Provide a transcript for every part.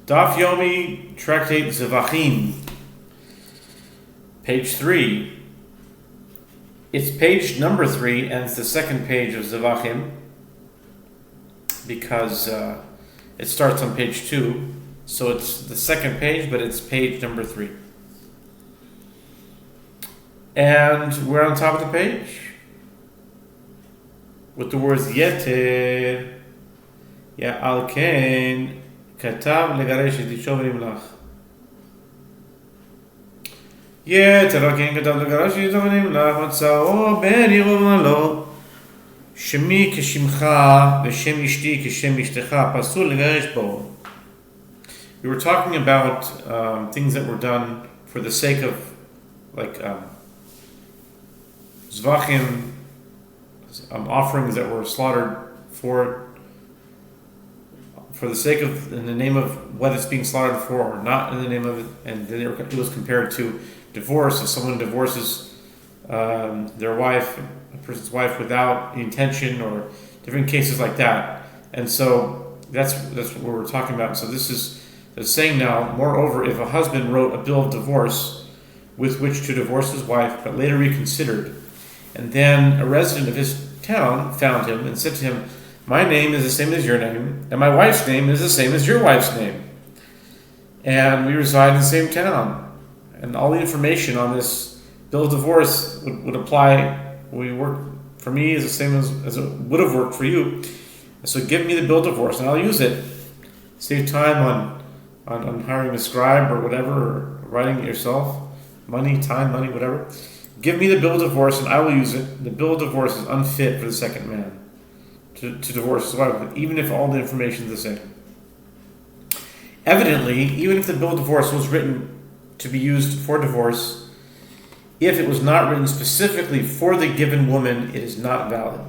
Daf Yomi, Tractate Zevachim, page 3. It's page number 3, and it's the second page of Zevachim, because it starts on page 2, so it's the second page, but it's page number 3. And we're on top of the page with the words Yeter, Ya'al Ken, Katav Legaresh et Isho v'nimlach. Yeter al Ken Katav Legaresh et Isho v'nimlach, Matzao ben Yirov Malo, Shemi keshimcha v'shem ishti keshem ishtecha, Pasul legaresh bo. We were talking about things that were done for the sake of, like, Zevachim, offerings that were slaughtered for the sake of, in the name of what it's being slaughtered for, or not in the name of it. And then it was compared to divorce. If someone divorces their wife, a person's wife, without the intention, or different cases like that. And so that's what we're talking about. So this is saying now, moreover, if a husband wrote a bill of divorce with which to divorce his wife, but later reconsidered, and then a resident of his town found him and said to him, "My name is the same as your name, and my wife's name is the same as your wife's name, and we reside in the same town, and all the information on this bill of divorce would apply. We work for me is the same as it would have worked for you. So give me the bill of divorce, and I'll use it. Save time on hiring a scribe or whatever, or writing it yourself. Time, money, whatever. Give me the bill of divorce, and I will use it. The bill of divorce is unfit for the second man to divorce his wife, even if all the information is the same. Evidently, even if the bill of divorce was written to be used for divorce, if it was not written specifically for the given woman, it is not valid.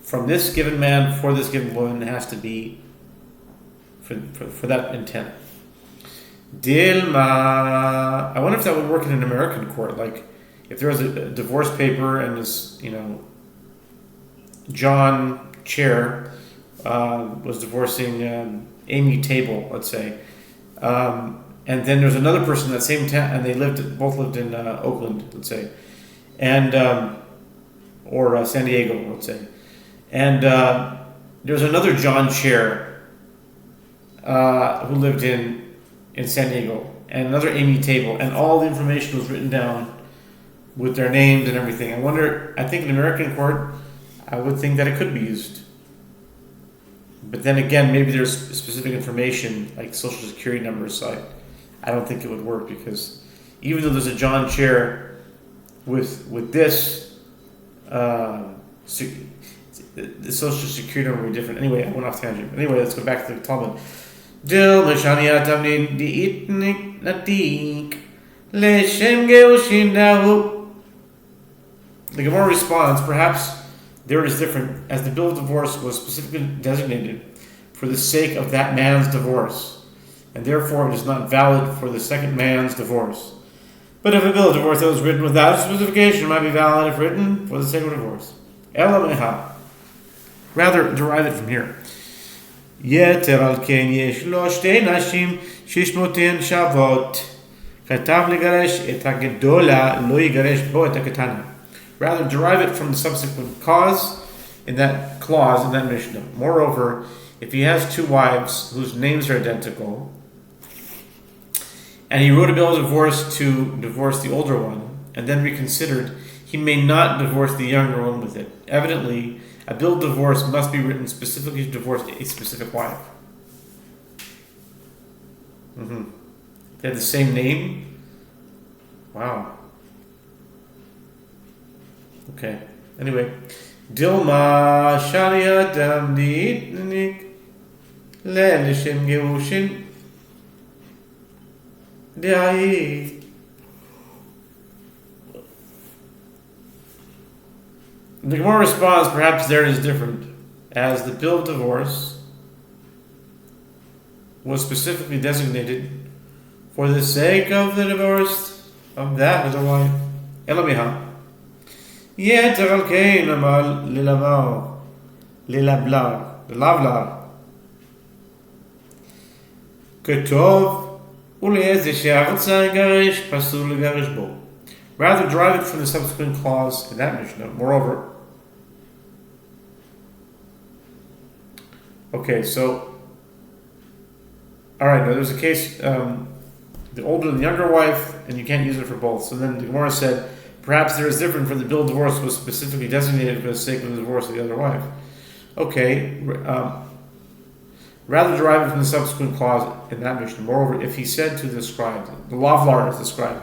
From this given man for this given woman, it has to be for that intent. Dilma. I wonder if that would work in an American court. Like, if there was a divorce paper and this, John Chair was divorcing Amy Table, let's say, and then there's another person in that same town, and they both lived in Oakland, let's say, and or San Diego, let's say, and there's another John Chair who lived in San Diego, and another Amy Table, and all the information was written down with their names and everything. I think in American court, I would think that it could be used. But then again, maybe there's specific information, like social security numbers, so I don't think it would work, because even though there's a John Chair with this, the social security number would be different. Anyway, I went off tangent. Anyway, let's go back to the Talmud. Dil Meshaniyatam Di'itnik Natik Leshem Geushin Dahu. The Gemara responds, perhaps there it is different, as the bill of divorce was specifically designated for the sake of that man's divorce, and therefore it is not valid for the second man's divorce. But if a bill of divorce that was written without specification might be valid if written for the sake of divorce. Ela meha. Rather, derive it from here. Yeter al ken yesh lo shtei nashim shishmoten shavot. Katav legaresh et hagedola lo yigaresh bo et haketana. Rather, derive it from the subsequent cause in that clause in that Mishnah. Moreover, if he has two wives whose names are identical, and he wrote a bill of divorce to divorce the older one, and then reconsidered, he may not divorce the younger one with it. Evidently, a bill of divorce must be written specifically to divorce a specific wife. They have the same name? Wow. Okay. Anyway, Dilma Shalia Dam Diitnik Lelishim Geushin Dai. The Gemara responds, perhaps there is different, as the bill of divorce was specifically designated for the sake of the divorce of that other wife. Elomiha. Yeter al kein amal lilablar. Ketov ule'ezeh she'arotza garish pasul legarish bo. Rather, derive it from the subsequent clause in that Mishnah. Moreover, okay, so, all right, now there's a case, the older and the younger wife, and you can't use it for both. So then the Gemara said, perhaps there is different from the bill of divorce was specifically designated for the sake of the divorce of the other wife. Okay, rather derive it from the subsequent clause in that Mishnah. Moreover, if he said to the scribe, the lavlar is the scribe,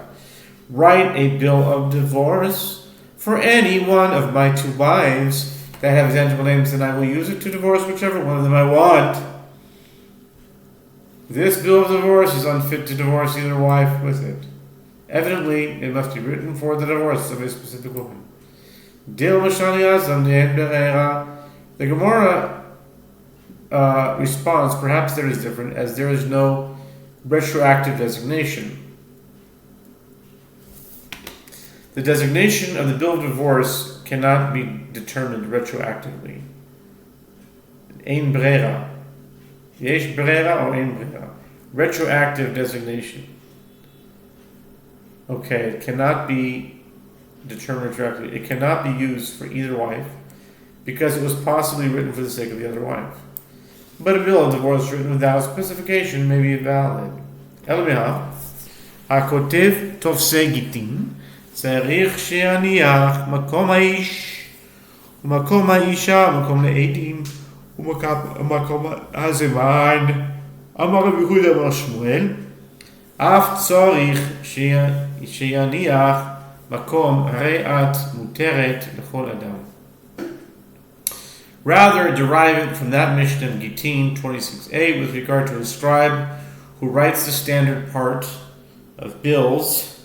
write a bill of divorce for any one of my two wives that have identical names, then I will use it to divorce whichever one of them I want. This bill of divorce is unfit to divorce either wife with it. Evidently, it must be written for the divorce of a specific woman. The Gemara responds, perhaps there is different, as there is no retroactive designation. The designation of the bill of divorce cannot be determined retroactively. Ein brera. Yesh brera or ein brera. Retroactive designation. Okay, it cannot be determined retroactively. It cannot be used for either wife because it was possibly written for the sake of the other wife. But a bill of divorce written without specification may be valid. Elmiha, hakotev tofse gitin, צריך שיניח מקום האיש ומקום האישה ומקום לעדים ומקום הזמן. אמר רבי יהודה בר שמואל, אף צריך שיניח מקום הריעת מותרת לכל אדם. Rather, derive it from that Mishnah in Gittin 26a with regard to a scribe who writes the standard part of bills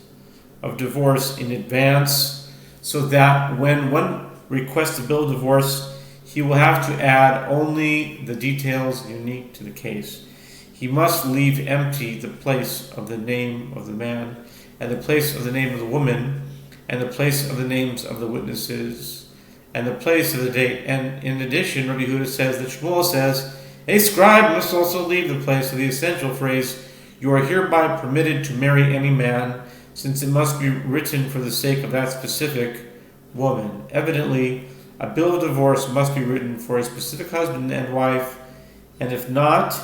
of divorce in advance, so that when one requests a bill of divorce, he will have to add only the details unique to the case. He must leave empty the place of the name of the man, and the place of the name of the woman, and the place of the names of the witnesses, and the place of the date. And in addition, Rabbi Yehuda says that Shmuel says, a scribe must also leave the place of the essential phrase, you are hereby permitted to marry any man, since it must be written for the sake of that specific woman. Evidently, a bill of divorce must be written for a specific husband and wife, and if not,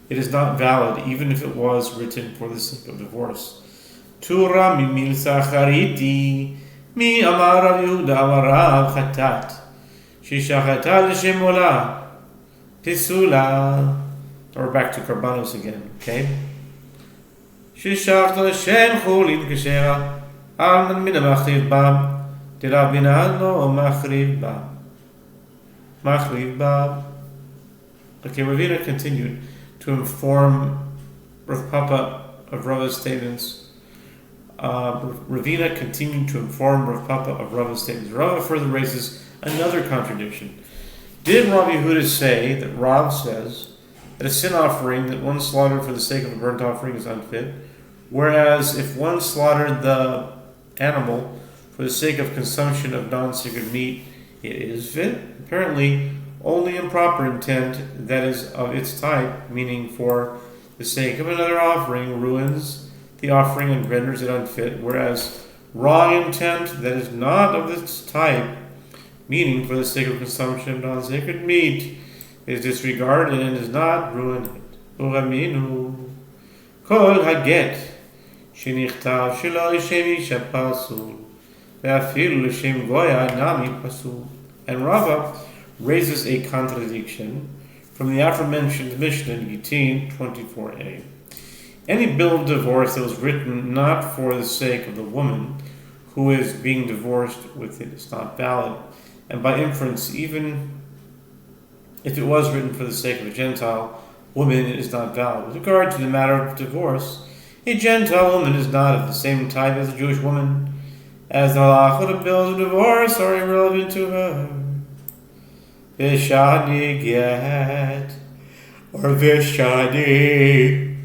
it is not valid, even if it was written for the sake of divorce. Tura mimil sachariti mi amar Rav Yehuda amar Rav chatat shishachata l'shem ola tisula. Or back to Karbanos again, okay? ששבת לשם חולין כשרה, אלמן מן המחריב בה, דרב בינן לא מחריב בה. Okay, Ravina continued to inform Rav Papa of Rava's statements. Ravina continued to inform Rav Papa of Rava's statements. Rava further raises another contradiction. Did Rav Yehuda say that Rav says that a sin offering that one slaughtered for the sake of a burnt offering is unfit, whereas if one slaughtered the animal for the sake of consumption of non-sacred meat, it is fit? Apparently, only improper intent that is of its type, meaning for the sake of another offering, ruins the offering and renders it unfit, whereas wrong intent that is not of this type, meaning for the sake of consumption of non-sacred meat, is disregarded and does not ruin it. Uraminu kol haget shenichtav shelo l'shem isha pasul ve'afilu l'shem goya nami pasul. And Rava raises a contradiction from the aforementioned Mishnah in Gittin 24a. Any bill of divorce that was written not for the sake of the woman who is being divorced with it is not valid, and by inference, even if it was written for the sake of a Gentile woman, it is not valid. With regard to the matter of divorce, a Gentile woman is not of the same type as a Jewish woman, as the halachot of bills of divorce are irrelevant to her. Vishani get, or Vishani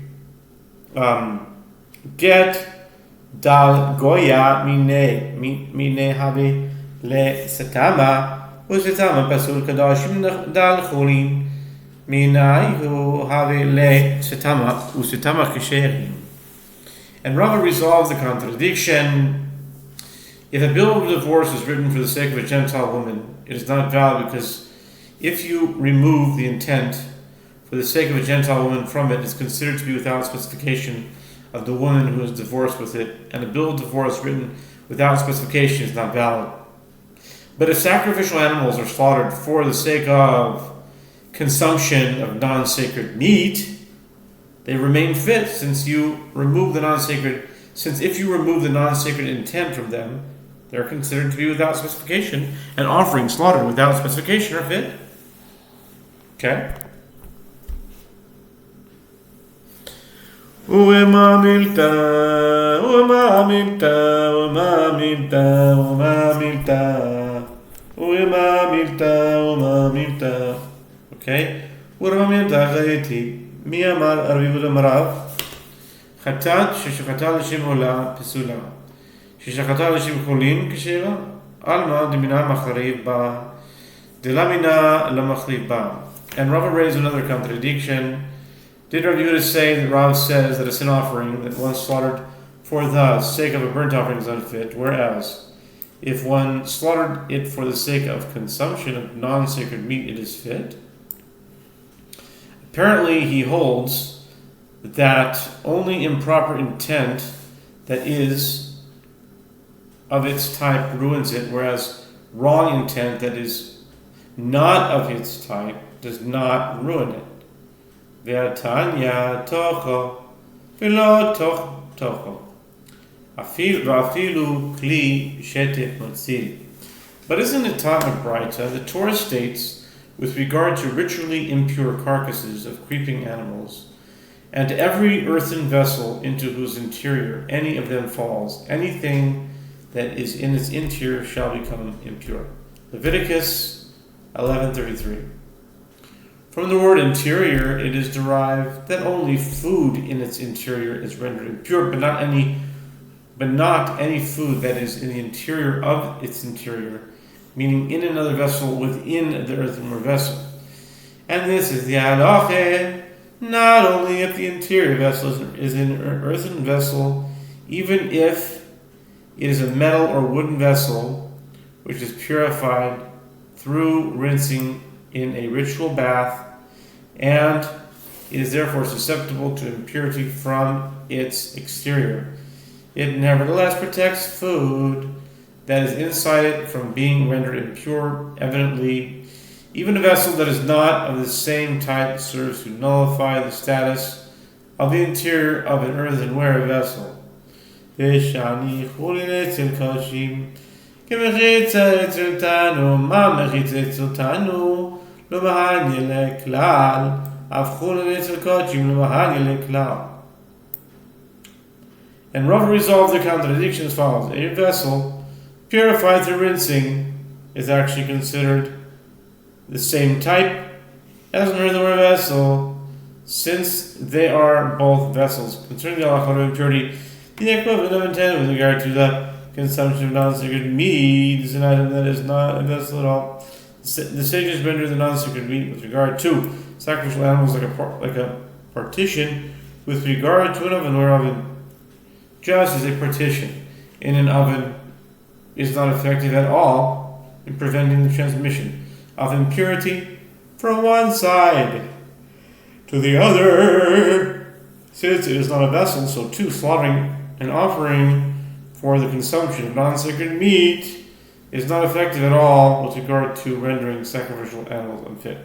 get dal goya mine havi le satama. Usitama pasul kadashim dal chulin Minayu have le setama usetama kisherim. And Rava resolves the contradiction. If a bill of divorce is written for the sake of a Gentile woman, it is not valid because if you remove the intent for the sake of a Gentile woman from it, it's considered to be without specification of the woman who is divorced with it, and a bill of divorce written without specification is not valid. But if sacrificial animals are slaughtered for the sake of consumption of non-sacred meat, they remain fit since if you remove the non-sacred intent from them, they're considered to be without specification, and offerings slaughtered without specification are fit. Okay? Okay? מי אמר רבי יהודה מרב? חטאת ששחטה לשם עולה פסולה. ששחטה לשם חולין כשרה? עלמא דמינה מחריב בה. דלמינה למחריב בה. And Rava raised another contradiction. Did Rabbi Yehuda say that Rav says that a sin offering that one slaughtered for the sake of a burnt offering is unfit, whereas if one slaughtered it for the sake of consumption of non-sacred meat, it is fit? Apparently, he holds that only improper intent that is of its type ruins it, whereas wrong intent that is not of its type does not ruin it. Ve'atanya tocho v'lo tocho va'afilu kli shetif matzil. But isn't it taught in Braita? The Torah states, with regard to ritually impure carcasses of creeping animals, and to every earthen vessel into whose interior any of them falls, anything that is in its interior shall become impure. Leviticus 11:33. From the word interior, it is derived that only food in its interior is rendered impure, but not any food that is in the interior of its interior, meaning in another vessel within the earthenware vessel. And this is the halacha, not only if the interior vessel is an earthen vessel, even if it is a metal or wooden vessel, which is purified through rinsing in a ritual bath, and it is therefore susceptible to impurity from its exterior. It nevertheless protects food that is inside it from being rendered impure. Evidently, even a vessel that is not of the same type serves to nullify the status of the interior of an earthenware vessel. And Rav resolved the contradiction as follows. A vessel purified through rinsing is actually considered the same type as an earthenware vessel, since they are both vessels. Concerning the halacha of impurity, the equivalent of intent with regard to the consumption of non-sacred meat is an item that is not a vessel at all. The sages render the non-sacred meat with regard to sacrificial animals like a partition with regard to an oven or oven. Just as a partition in an oven is not effective at all in preventing the transmission of impurity from one side to the other. Since it is not a vessel, so too slaughtering and offering for the consumption of non-sacred meat is not effective at all with regard to rendering sacrificial animals unfit.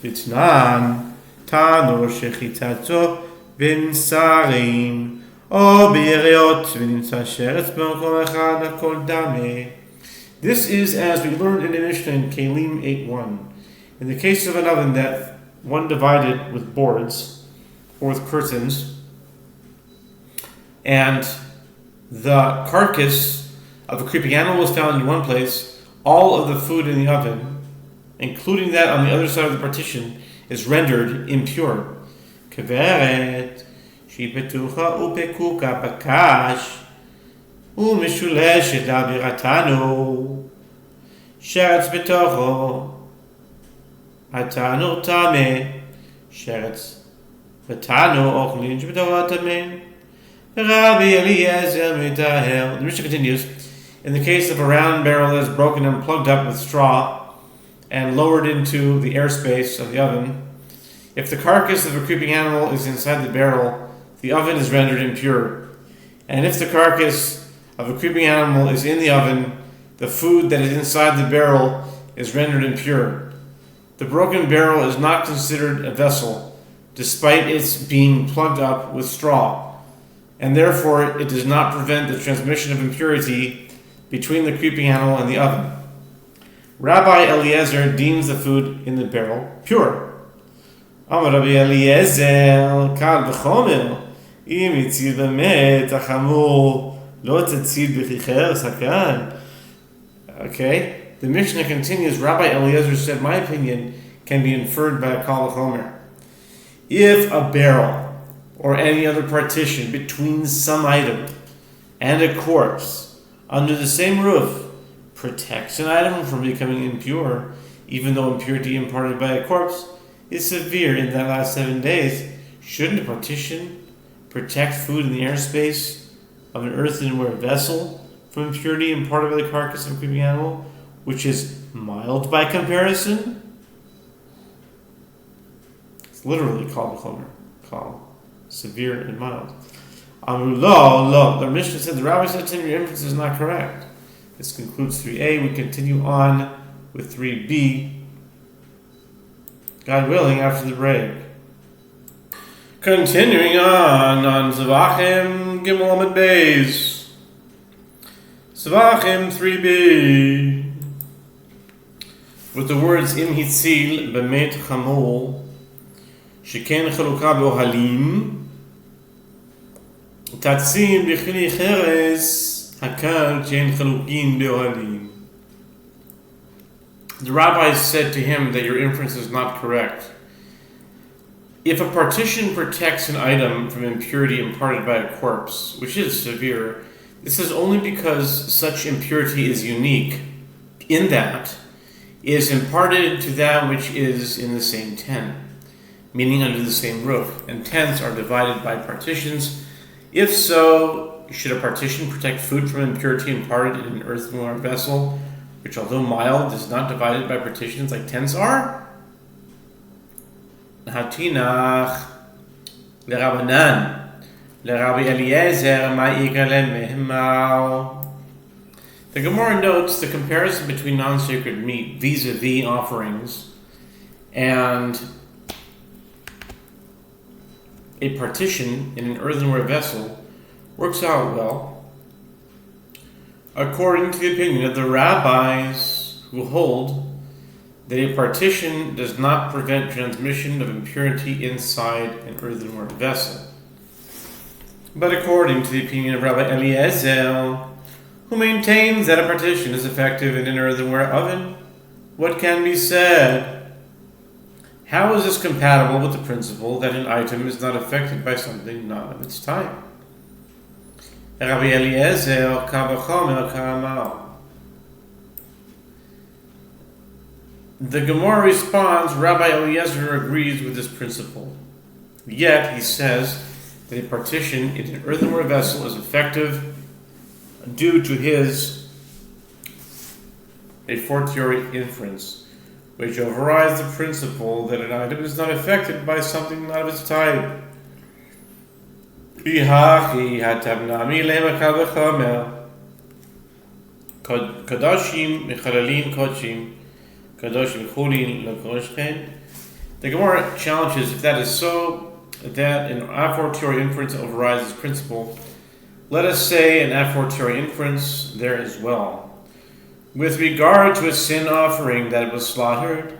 Itnan tano shechitatzo ben sarim. This is as we learned in the Mishnah in Kelim 8:1. In the case of an oven that one divided with boards or with curtains, and the carcass of a creeping animal was found in one place, all of the food in the oven, including that on the other side of the partition, is rendered impure. Keveret שהיא פתוחה ופקוקה בקש ומשולשת לאבירתנו שרץ בתוכו Hatano Tame, Sheretz, Hatano Ochlin, Shbetava Tame, Rabbi Eliezer Mitahel. The Mishnah continues, in the case of a round barrel that is broken and plugged up with straw and lowered into the airspace of the oven, if the carcass of a creeping animal is inside the barrel, the oven is rendered impure. And if the carcass of a creeping animal is in the oven, the food that is inside the barrel is rendered impure. The broken barrel is not considered a vessel, despite its being plugged up with straw, and therefore it does not prevent the transmission of impurity between the creeping animal and the oven. Rabbi Eliezer deems the food in the barrel pure. Amar Rabbi Eliezer, kal v'chomer, im yitzid b'met hachamur, lo tetzid b'chicher sakan. Okay, the Mishnah continues, Rabbi Eliezer said, my opinion can be inferred by a kal v'chomer. If a barrel or any other partition between some item and a corpse under the same roof protects an item from becoming impure, even though impurity imparted by a corpse is severe in that last 7 days, shouldn't a partition protect food in the airspace of an earthenware vessel from impurity imparted by the carcass of a creeping animal, which is mild by comparison? It's literally called chomer, called severe and mild. Amrullah, the Mishnah said, the rabbi said to him, your inference is not correct. This concludes 3a. We continue on with 3b. God willing, after the break. Continuing on Zevachim Gimel Amud Beis. Zevachim 3b. With the words Im Hitzil B'met Chamor Sheken Chaluka B'Ohalim Tatzim B'Chli Cheres Hakal Chen Chalukin B'Ohalim. The rabbi said to him that your inference is not correct. If a partition protects an item from impurity imparted by a corpse, which is severe, this is only because such impurity is unique in that it is imparted to that which is in the same tent, meaning under the same roof, and tents are divided by partitions. If so, should a partition protect food from impurity imparted in an earthenware vessel, which although mild is not divided by partitions like tents are? Hatinach l'Rabbanan l'Rabbi Eliezer ma'ikar lemehmar. The Gemara notes the comparison between non-sacred meat vis-a-vis offerings and a partition in an earthenware vessel works out well, according to the opinion of the rabbis who hold that a partition does not prevent transmission of impurity inside an earthenware vessel. But according to the opinion of Rabbi Eliezer, who maintains that a partition is effective in an earthenware oven, what can be said? How is this compatible with the principle that an item is not affected by something not of its type? Rabbi Eliezer kavachomer ka'amar. The Gemara responds, Rabbi Eliezer agrees with this principle. Yet he says that a partition in an earthenware vessel is effective due to his a fortiori inference, which overrides the principle that an item is not affected by something not of its type. Kadashim mechalalim kodshim kadoshim chulin lakoshchen. The Gemara challenges if that is so, that an a fortiori inference overrides this principle. Let us say an a fortiori inference there as well. With regard to a sin offering that was slaughtered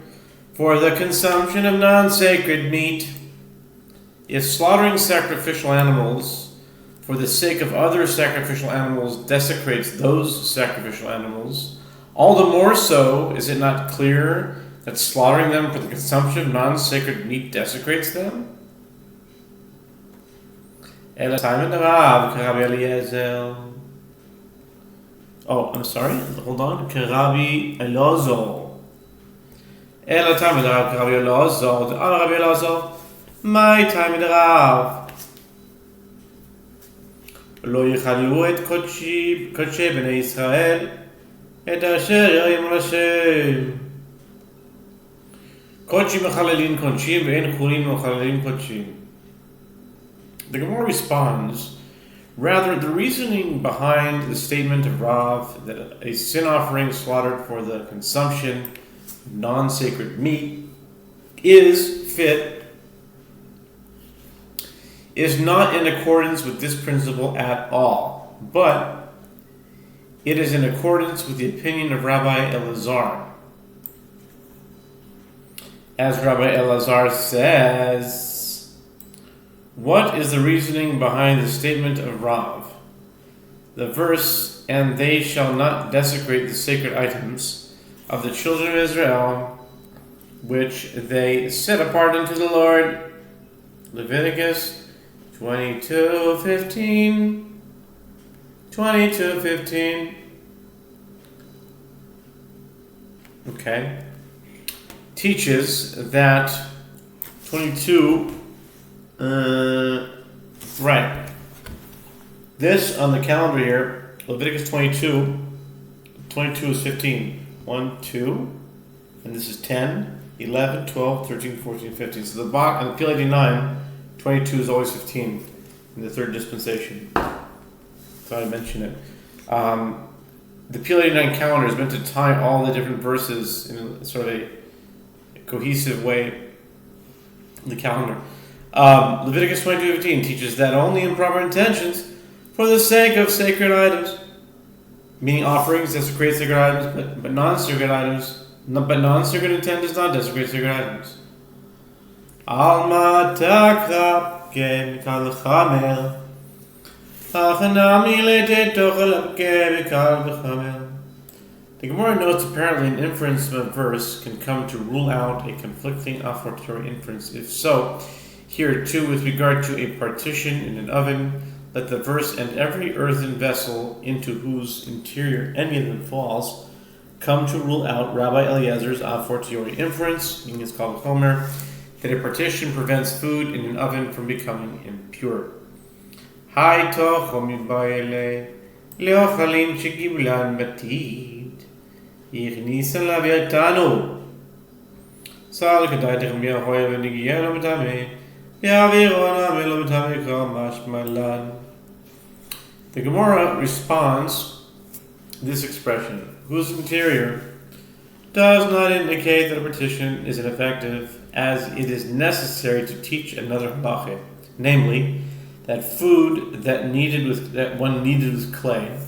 for the consumption of non-sacred meat, if slaughtering sacrificial animals for the sake of other sacrificial animals desecrates those sacrificial animals, all the more so is it not clear that slaughtering them for the consumption of non-sacred meat desecrates them? Oh, I'm sorry. Hold on. Kerabi Elazar. אלא תלמיד רב כרבי אלעזר, דאמר רבי אלעזר, מהי תלמיד רב? לא יכללו את קודשי בני ישראל, את אשר יראימו לשם. קודשי מחללים קודשים, ואין חולין מחללים קודשים. The Gemara responds, rather, the reasoning behind the statement of Rav that a sin offering slaughtered for the consumption of non-sacred meat is not in accordance with this principle at all, but it is in accordance with the opinion of Rabbi Elazar. As Rabbi Elazar says, what is the reasoning behind the statement of Rav? The verse, and they shall not desecrate the sacred items of the children of Israel, which they set apart unto the Lord. Leviticus 22:15. 22:15. Okay. Teaches that 22. Right. This on the calendar here, Leviticus 22. 22 is 15. 1, 2. And this is 10, 11, 12, 13, 14, 15. So the on the PL89, 22 is always 15 in the third dispensation. Thought I'd mention it. The PL89 calendar is meant to tie all the different verses in sort of a cohesive way. The calendar. Leviticus 22:15 teaches that only improper intentions for the sake of sacred items, meaning offerings desecrate sacred items, but non-sacred items, but non-sacred intent does not desecrate sacred items. Alma takra ke mikal chamer, achanami lete tochel ke mikal chamer. The Gemara notes apparently an inference from a verse can come to rule out a conflicting a fortiori inference. If so, here too, with regard to a partition in an oven, let the verse and every earthen vessel into whose interior any of them falls come to rule out Rabbi Eliezer's a fortiori inference, meaning it's called Homer, that a partition prevents food in an oven from becoming impure. Hai tochom yidbayele leochalin shegiblan batid yichnis alav yatanu sal kedai techem yahoy v'nigiyah lo b'tameh. The Gemara responds this expression, whose interior, does not indicate that a partition is ineffective, as it is necessary to teach another halacha, namely, that food that one needed with clay,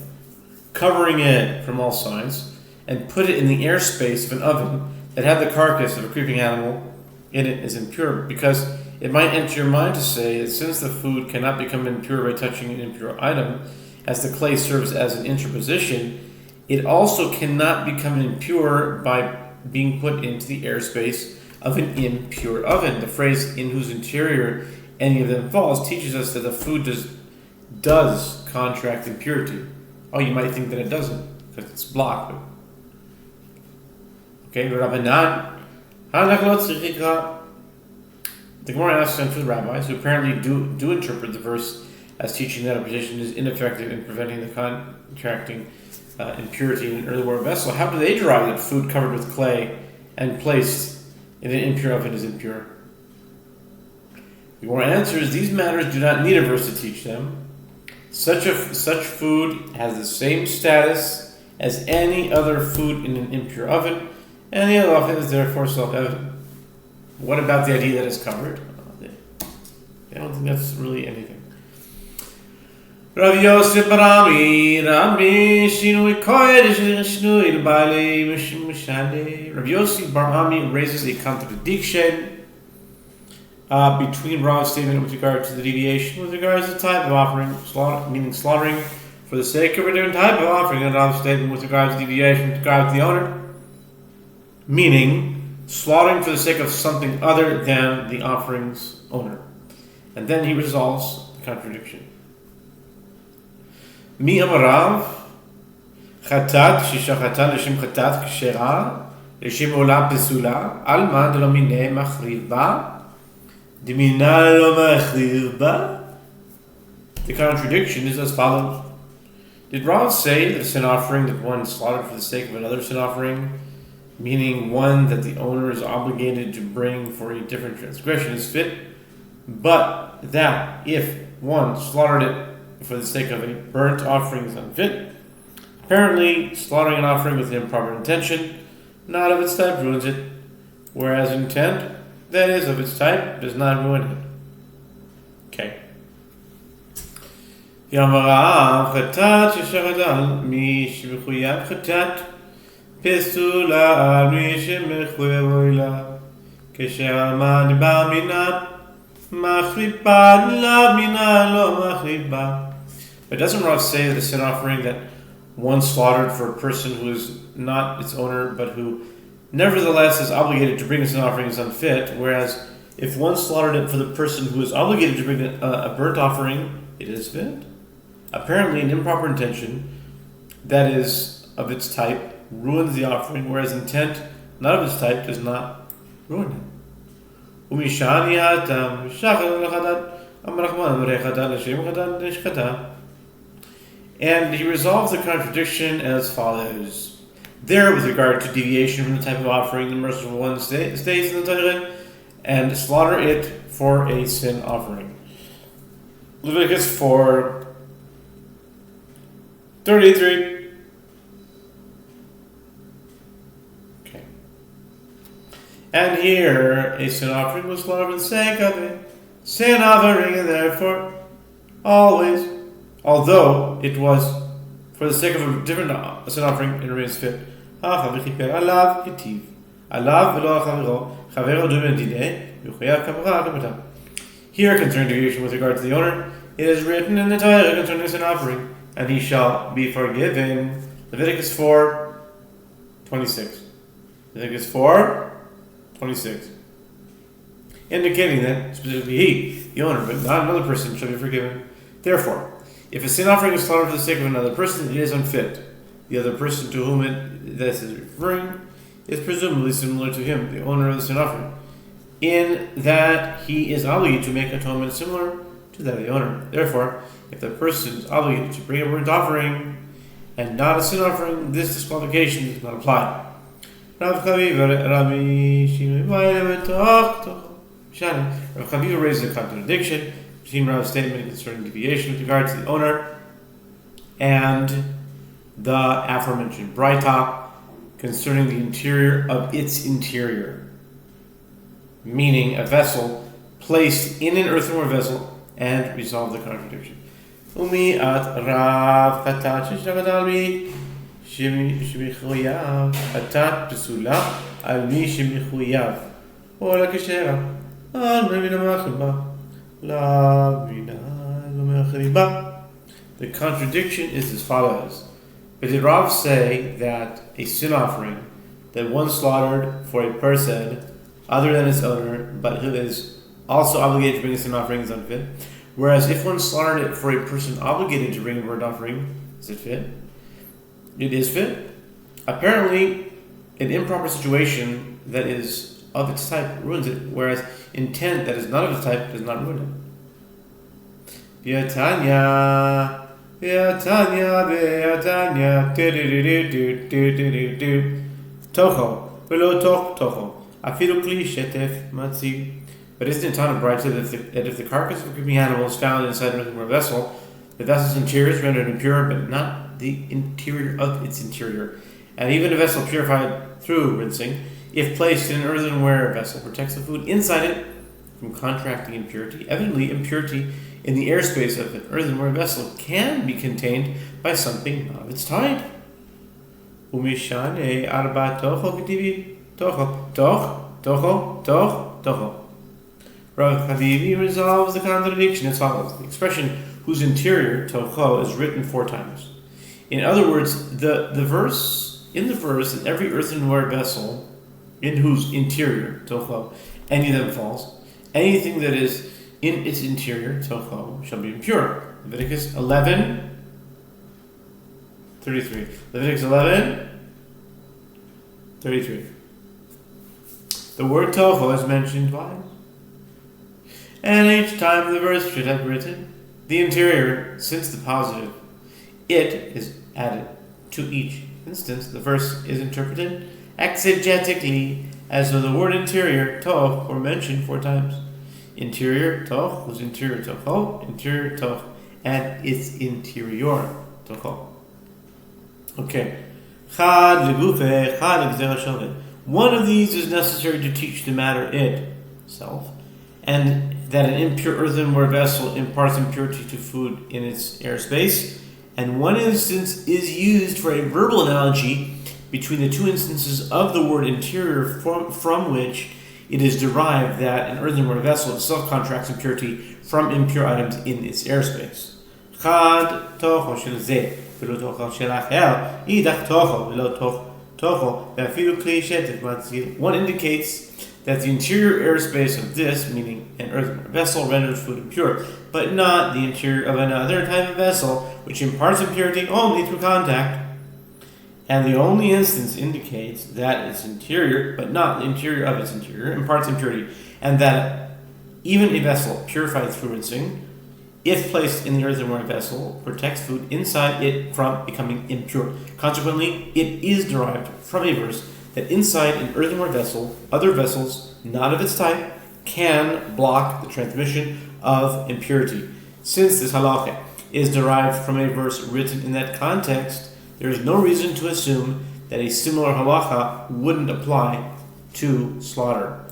covering it from all sides, and put it in the airspace of an oven that had the carcass of a creeping animal in it is impure, because it might enter your mind to say that since the food cannot become impure by touching an impure item, as the clay serves as an interposition, it also cannot become impure by being put into the airspace of an impure oven. The phrase, in whose interior any of them falls, teaches us that the food does contract impurity. Oh, you might think that it doesn't, because it's blocked. Okay, the Gemara asks them for the rabbis, who apparently do interpret the verse as teaching that a partition is ineffective in preventing the contracting impurity in an earthenware vessel. How do they derive that food covered with clay and placed in an impure oven is impure? The Gemara answers, these matters do not need a verse to teach them. Such food has the same status as any other food in an impure oven, and the halacha is therefore self-evident. What about the idea that it's covered? I don't think that's really anything. Rav Yosef Barami, Rabbi Shinui Kodesh Shinui Bali Mishmishade. Rav Yosef Barami raises a contradiction between Rav's statement with regard to the deviation with regards to the type of offering, meaning slaughtering for the sake of a different type of offering, and Rav's statement with regards to deviation with regard to the owner, meaning slaughtering for the sake of something other than the offering's owner. And then he resolves the contradiction. Mi amarav chatat shishachatan l'shem chatat kshera לשם עולה פסולה, עלמא דלא מיניה מחריב בה, דמינה לא מחריב בה. The contradiction is as follows. Did Rav say that a sin offering that one slaughtered for the sake of another sin offering, meaning one that the owner is obligated to bring for a different transgression, is fit, but that if one slaughtered it for the sake of a burnt offering is unfit? Apparently, slaughtering an offering with an improper intention, not of its type, ruins it, whereas intent, that is of its type, does not ruin it. Okay. Yamarav chatat shesharat al mi shemechuyab chatat pesula al mi shemechuyab oila kesher alman ba mina machriba la mina lo machriba. But doesn't Rav say that a sin offering that one slaughtered for a person who is not its owner but who nevertheless is obligated to bring a sin offering is unfit, whereas if one slaughtered it for the person who is obligated to bring a burnt offering, it is fit? Apparently, an improper intention, that is, of its type, ruins the offering, whereas intent, not of its type, does not ruin it. And he resolves the contradiction as follows. There, with regard to deviation from the type of offering, the merciful one states in the Torah, and slaughter it for a sin offering. Leviticus 4:33. Okay. And here, a sin offering was slaughtered for the sake of a sin offering, and therefore, always, although it was for the sake of a different sin offering, it remains fit. Here, concerning deviation with regard to the owner, it is written in the Torah concerning a sin offering, and he shall be forgiven. Leviticus 4:26. Leviticus 4:26. Indicating that specifically he, the owner, but not another person, shall be forgiven. Therefore, if a sin offering is slaughtered for the sake of another person, it is unfit. The other person to whom this is referring is presumably similar to him, the owner of the sin offering, in that he is obligated to make atonement similar to that of the owner. Therefore, if the person is obligated to bring a burnt offering and not a sin offering, this disqualification does not apply. Rav Chaviva raises a contradiction between Rav's statement concerning deviation with regard to the owner and the aforementioned Braita concerning the interior of its interior, meaning a vessel placed in an earthenware vessel, and resolve the contradiction. Umi at Rav Chatat sheshagat al mi shemichuyav chatat pesula al mi shemichuyav ola keshera al mina machriba la mina lo machriba. The contradiction is as follows. But did Rav say that a sin offering that one slaughtered for a person other than its owner, but who is also obligated to bring a sin offering, is unfit? Whereas if one slaughtered it for a person obligated to bring a burnt offering, is it fit? It is fit. Apparently, an improper situation that is of its type ruins it, whereas intent that is not of its type does not ruin it. V'yatanya, Tocho, v'lo tocho, afilu kli shetef matzi. But isn't it taught in Braita that if the carcass of a creeping animal is found inside an earthenware vessel, the vessel's interior is rendered impure, but not the interior of its interior. And even a vessel purified through rinsing, if placed in an earthenware vessel, protects the food inside it from contracting impurity. Evidently, impurity in the airspace of an earthenware vessel can be contained by something of its type. Umishane arba tocho ketivi tocho tocho. Rav Chavivi resolves the contradiction as follows. The expression whose interior, tocho, is written 4 times. In other words, in the verse, in every earthenware vessel in whose interior, tocho, any of them falls, anything that is in its interior, tocho, shall be impure. Leviticus 11:33. Leviticus 11:33. the word tocho is mentioned twice. And each time the verse should have written the interior, since the positive it is added to each instance. The verse is interpreted exegetically as though the word interior, toch, were mentioned 4 times. Interior, toch, was interior, tocho, interior, toch, and its interior, tocho. Okay. Chad legufe, chad legzera. One of these is necessary to teach the matter itself, and that an impure earthenware vessel imparts impurity to food in its airspace. And one instance is used for a verbal analogy between the 2 instances of the word interior from which it is derived that an earthenware vessel itself contracts impurity from impure items in its airspace. Chad tocho shel zeh v'lo tocho shel acher, idach tocho v'lo tocho ve'afilu kli shetet matzil. One indicates that the interior airspace of this, meaning an earthenware vessel, renders food impure, but not the interior of another type of vessel, which imparts impurity only through contact. And the only instance indicates that its interior, but not the interior of its interior, imparts impurity, and that even a vessel purified through rinsing, if placed in the earthenware vessel, protects food inside it from becoming impure. Consequently, it is derived from a verse that inside an earthenware vessel, other vessels, not of its type, can block the transmission of impurity. Since this halacha is derived from a verse written in that context, there is no reason to assume that a similar halacha wouldn't apply to slaughter.